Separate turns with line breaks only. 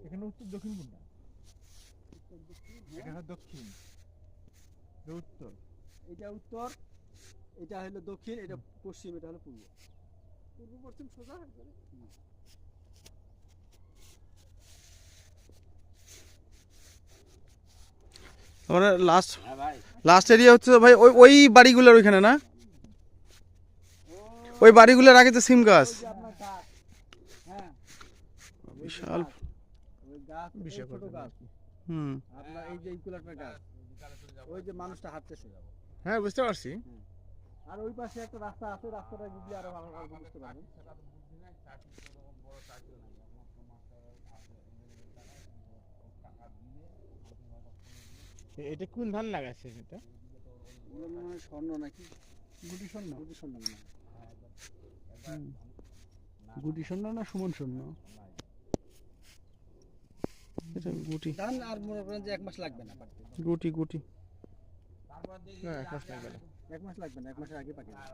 এখানে উত্তর দক্ষিণ কোনটা? এটা দক্ষিণ, উত্তর,
এটা উত্তর, এটা হলো দক্ষিণ, এটা পশ্চিম, এটা হলো পূর্ব। পূর্ব পশ্চিম সোজা।
মানে লাস্ট এরিয়া হচ্ছে ভাই ওই ওই বাড়িগুলোর ওইখানে না, ওই বাড়িগুলোর আগে তো সিম গাছ বিশাল।
ছোট গাছ,
হুম,
আপনার এই যে ইকুলারটা গাছ, ওই যে মানুষটা হাঁটতেছে।
হ্যাঁ বুঝতে পারছি।
আর ওই পাশে একটা রাস্তা আছে, রাস্তাটা যদি আরো ভালো ভালো বুঝতে পারবেন।
এটা কোন ধান লাগাচ্ছে এটা?
স্বর্ণ নাকি গুটি স্বর্ণ, গুটি স্বর্ণ না, গুটি স্বর্ণ না সুমন স্বর্ণ।
এটা গুটি,
ধান আর মনে করেন যে 1 মাস লাগবে না পাকতে।
গুটি গুটি।
না, এক মাস লাগবে না।
1 মাস লাগবে না, 1 মাসের আগে পাকে যাবে।